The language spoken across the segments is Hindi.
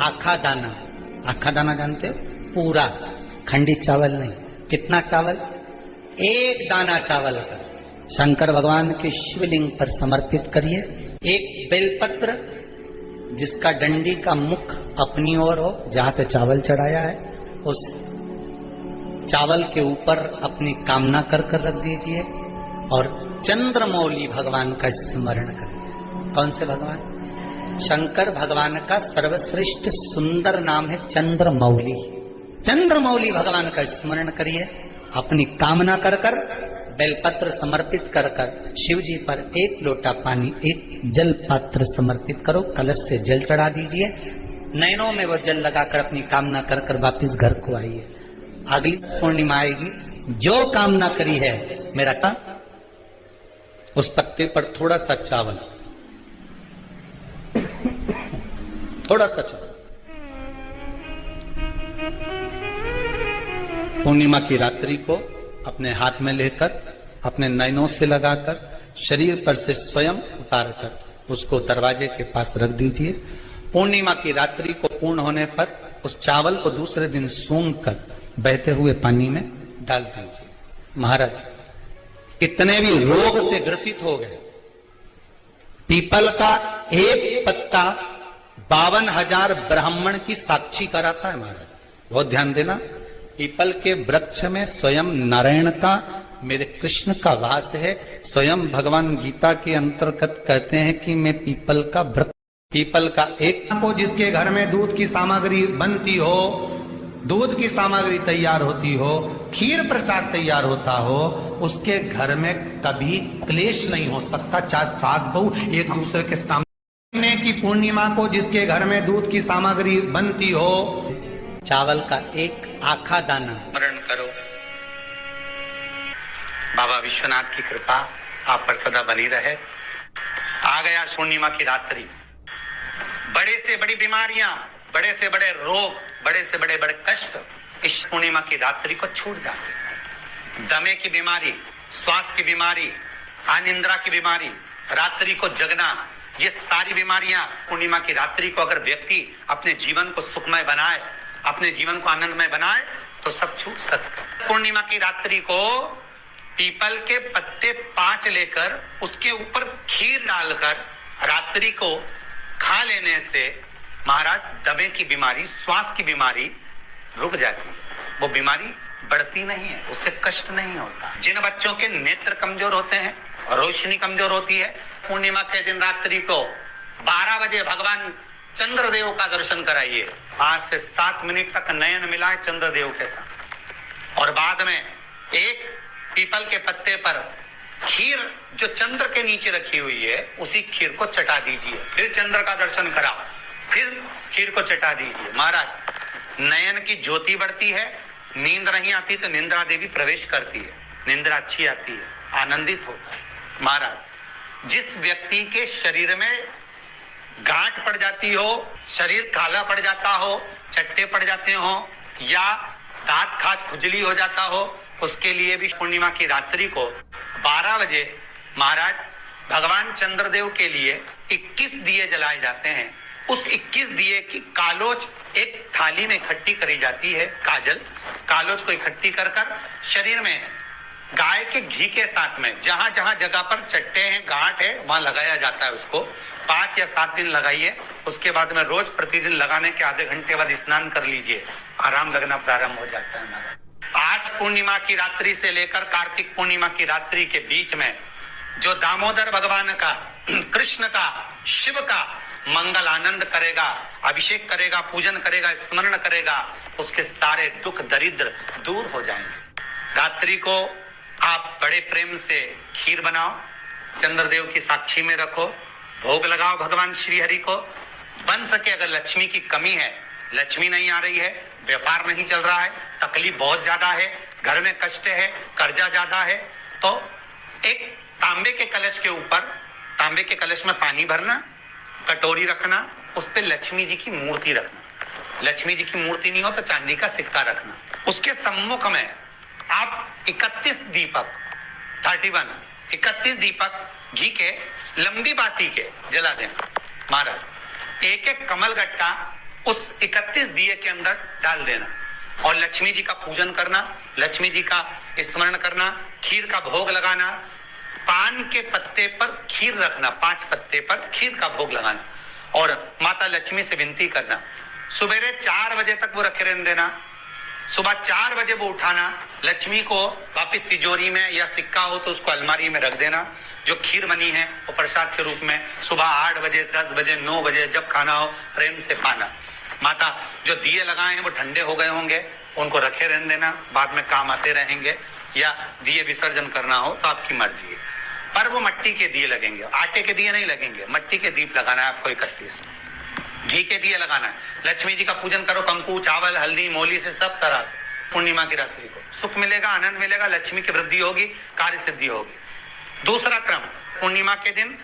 आखा दाना, आखा दाना जानते हो, पूरा खंडित चावल नहीं, कितना चावल, एक दाना चावल का शंकर भगवान के शिवलिंग पर समर्पित करिए। एक बेलपत्र जिसका डंडी का मुख अपनी ओर हो, जहां से चावल चढ़ाया है, उस चावल के ऊपर अपनी कामना कर रख दीजिए और चंद्रमौली भगवान का स्मरण करिए। कौन से भगवान? शंकर भगवान का सर्वश्रेष्ठ सुंदर नाम है चंद्रमौली। चंद्रमौली भगवान का स्मरण करिए, अपनी कामना कर बेलपत्र समर्पित कर शिव जी पर एक लोटा पानी, एक जल पात्र समर्पित करो, कलश से जल चढ़ा दीजिए, नयनों में वो जल लगाकर अपनी कामना कर वापिस घर को आइए। अगली पूर्णिमा आएगी, जो कामना करी है मेरा का, उस तख्ते पर थोड़ा सा चावल, थोड़ा सा चावल पूर्णिमा की रात्रि को अपने हाथ में लेकर, अपने नयनों से लगाकर, शरीर पर से स्वयं उतारकर उसको दरवाजे के पास रख दीजिए। पूर्णिमा की रात्रि को पूर्ण होने पर उस चावल को दूसरे दिन सूंघ कर बहते हुए पानी में डाल दीजिए। महाराज, कितने भी रोग से ग्रसित हो गए, पीपल का एक पत्ता 52,000 ब्राह्मण की साक्षी कराता है। महाराज बहुत ध्यान देना, पीपल के वृक्ष में स्वयं नारायण का, मेरे कृष्ण का वास है। स्वयं भगवान गीता के अंतर्गत कहते हैं कि मैं पीपल का वृक्ष, पीपल का एक को जिसके घर में दूध की सामग्री बनती हो, दूध की सामग्री तैयार होती हो, खीर प्रसाद तैयार होता हो, उसके घर में कभी क्लेश नहीं हो सकता, चाहे सास बहू एक दूसरे के सामने की पूर्णिमा को जिसके घर में दूध की सामग्री बनती हो, चावल का एक आखा दाना स्मरण करो। बाबा विश्वनाथ की कृपा आप पर सदा बनी रहे। आ गया पूर्णिमा की रात्रि, बड़े से बड़ी बीमारियां, बड़े से बड़े रोग, बड़े से बड़े कष्ट इस पूर्णिमा की रात्रि को छूट जाते हैं। दमे की बीमारी, श्वास की बीमारी, अनिद्रा की बीमारी, रात्रि को जगना, ये सारी बीमारियां पूर्णिमा की रात्रि को अगर व्यक्ति अपने जीवन को सुखमय बनाए, अपने जीवन को आनंदमय बनाए, तो सब छूट सकता है। पूर्णिमा की रात्रि को पीपल के पत्ते 5 लेकर उसके ऊपर खीर डालकर रात्रि को खा लेने से महाराज दमे की बीमारी, श्वास की बीमारी रुक जाती है। वो बीमारी बढ़ती नहीं है, उससे कष्ट नहीं होता। जिन बच्चों के नेत्र कमजोर होते हैं, रोशनी कमजोर होती है, पूर्णिमा के दिन रात्रि को 12 बजे भगवान चंद्रदेव का दर्शन कराइए। 5 से 7 मिनट तक नयन मिलाए चंद्रदेव के साथ, और बाद में एक पीपल के पत्ते पर खीर जो चंद्र के नीचे रखी हुई है, उसी खीर को चटा दीजिए। फिर चंद्र का दर्शन कराओ, फिर खीर को चटा दीजिए। महाराज नयन की ज्योति बढ़ती है, नींद नहीं आती तो निंद्रा देवी प्रवेश करती है, निंद्रा अच्छी आती है, आनंदित होता है। महाराज जिस व्यक्ति के शरीर में गांठ पड़ जाती हो, शरीर काला पड़ जाता हो, चट्टे पड़ जाते हो, या दांत खाज खुजली हो जाता हो, उसके लिए भी पूर्णिमा की रात्रि को 12 बजे महाराज भगवान चंद्रदेव के लिए 21 दिए जलाए जाते हैं। उस 21 दिए की कालोच एक थाली में इकट्ठी करी जाती है, कालोच को इकट्ठी कर शरीर में गाय के घी के साथ में जहां जहां जगह पर चट्टे हैं, गांठ है, वहां लगाया जाता है। उसको 5 या 7 दिन लगाइए। उसके बाद में रोज प्रतिदिन लगाने के आधे घंटे बाद स्नान कर लीजिए, आराम लगना प्रारंभ हो जाता है। आज पूर्णिमा की रात्रि से लेकर कार्तिक पूर्णिमा की रात्रि के बीच में जो दामोदर भगवान का, कृष्ण का, शिव का मंगल आनंद करेगा, अभिषेक करेगा, पूजन करेगा, स्मरण करेगा, उसके सारे दुख दरिद्र दूर हो जाएंगे। रात्रि को आप बड़े प्रेम से खीर बनाओ, चंद्रदेव की साक्षी में रखो, भोग लगाओ भगवान श्री हरि को। बन सके अगर लक्ष्मी की कमी है, लक्ष्मी नहीं आ रही है, व्यापार नहीं चल रहा है, तकलीफ बहुत ज्यादा है, घर में कष्ट है, कर्जा ज्यादा है, तो एक तांबे के कलश के ऊपर, तांबे के कलश में पानी भरना, कटोरी रखना, उस पे लक्ष्मी जी की मूर्ति रखना। लक्ष्मी जी की मूर्ति नहीं हो तो चांदी का सिक्का रखना। उसके सम्मुख में आप 31 दीपक 31 दीपक घी के लंबी बाती के जला देना। महाराज एक एक कमल गट्टा उस 31 दिए के अंदर डाल देना और लक्ष्मी जी का पूजन करना, लक्ष्मी जी का स्मरण करना, खीर का भोग लगाना, पान के पत्ते पर खीर रखना, 5 पत्ते पर खीर का भोग लगाना और माता लक्ष्मी से विनती करना। सुबेरे 4 बजे तक वो रखे रहने देना, सुबह 4 बजे वो उठाना, लक्ष्मी को वापिस तिजोरी में या सिक्का हो तो उसको अलमारी में रख देना। जो खीर बनी है वो प्रसाद के रूप में सुबह 8 बजे, 10 बजे, 9 बजे जब खाना हो प्रेम से खाना। माता जो दिए लगाए हैं वो ठंडे हो गए होंगे, उनको रखे रहने देना, बाद में काम आते रहेंगे, या दिए विसर्जन करना हो तो आपकी मर्जी है। पर वो मिट्टी के दिए लगेंगे, आटे के दिए नहीं लगेंगे, मिट्टी के दीप लगाना है आपको। 31 घी के दिए लगाना है। लक्ष्मी जी का पूजन करो, कंकु, चावल, हल्दी, मोली से सब तरह से। पूर्णिमा की रात्रि को सुख मिलेगा, आनंद मिलेगा, लक्ष्मी की वृद्धि होगी, कार्य सिद्धि होगी। दूसरा क्रम, पूर्णिमा के दिन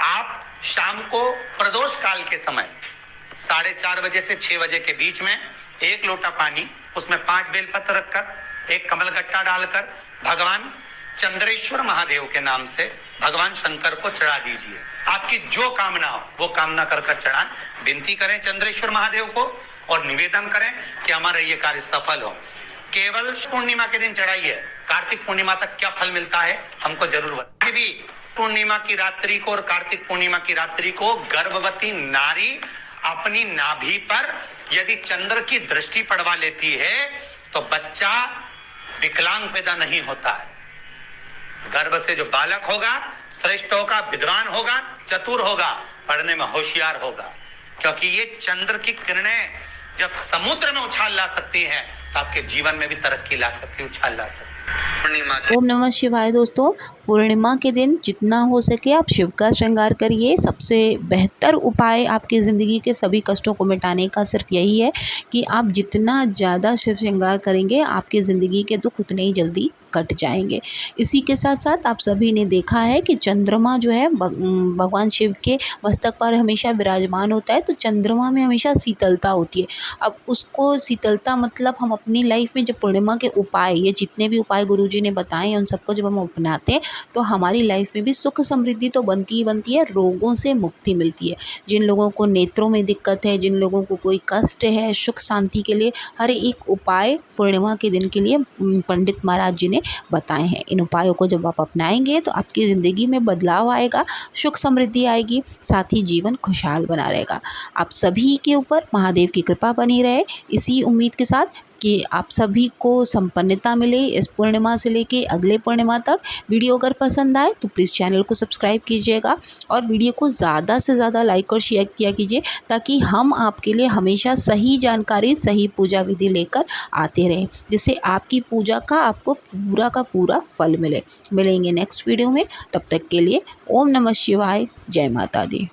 आप शाम को प्रदोष काल के समय 4:30 बजे से 6 बजे के बीच में 1 लोटा पानी, उसमें 5 बेलपत्र रखकर, 1 कमलगट्टा डालकर भगवान चंद्रेश्वर महादेव के नाम से भगवान शंकर को चढ़ा दीजिए। आपकी जो कामना हो वो कामना कर चढ़ाएं, विनती करें चंद्रेश्वर महादेव को और निवेदन करें कि हमारा ये कार्य सफल हो। केवल पूर्णिमा के दिन चढ़ाइए, कार्तिक पूर्णिमा तक क्या फल मिलता है हमको जरूर बताइए। भी पूर्णिमा की रात्रि को और कार्तिक पूर्णिमा की रात्रि को गर्भवती नारी अपनी नाभि पर यदि चंद्र की दृष्टि पड़वा लेती है तो बच्चा विकलांग पैदा नहीं होता है। गर्भ से जो बालक होगा श्रेष्ठ होगा, विद्वान होगा, चतुर होगा, पढ़ने में होशियार होगा, क्योंकि ये चंद्र की किरणें जब समुद्र में उछाल ला सकती हैं तो आपके जीवन में भी तरक्की ला सकती है, उछाल ला सकती है। पूर्णिमा ओम नमः शिवाय। दोस्तों, पूर्णिमा के दिन जितना हो सके आप शिव का श्रृंगार करिए। सबसे बेहतर उपाय आपकी ज़िंदगी के सभी कष्टों को मिटाने का सिर्फ यही है कि आप जितना ज़्यादा शिव श्रृंगार करेंगे आपकी ज़िंदगी के दुख उतने ही जल्दी कट जाएंगे। इसी के साथ साथ आप सभी ने देखा है कि चंद्रमा जो है भगवान शिव के मस्तक पर हमेशा विराजमान होता है, तो चंद्रमा में हमेशा शीतलता होती है। अब उसको शीतलता मतलब हम अपनी लाइफ में जब पूर्णिमा के उपाय, ये जितने भी उपाय गुरुजी ने बताए हैं उन सबको जब हम अपनाते हैं तो हमारी लाइफ में भी सुख समृद्धि तो बनती ही बनती है, रोगों से मुक्ति मिलती है। जिन लोगों को नेत्रों में दिक्कत है, जिन लोगों को कोई कष्ट है, सुख शांति के लिए हर एक उपाय पूर्णिमा के दिन के लिए पंडित महाराज जी ने बताए हैं। इन उपायों को जब आप अपनाएंगे तो आपकी ज़िंदगी में बदलाव आएगा, सुख समृद्धि आएगी, साथ ही जीवन खुशहाल बना रहेगा। आप सभी के ऊपर महादेव की कृपा बनी रहे, इसी उम्मीद के साथ कि आप सभी को संपन्नता मिले इस पूर्णिमा से लेके अगले पूर्णिमा तक। वीडियो अगर पसंद आए तो प्लीज़ चैनल को सब्सक्राइब कीजिएगा और वीडियो को ज़्यादा से ज़्यादा लाइक और शेयर किया कीजिए, ताकि हम आपके लिए हमेशा सही जानकारी, सही पूजा विधि लेकर आते रहें, जिससे आपकी पूजा का आपको पूरा का पूरा फल मिले। मिलेंगे नेक्स्ट वीडियो में, तब तक के लिए ओम नमः शिवाय, जय माता दी।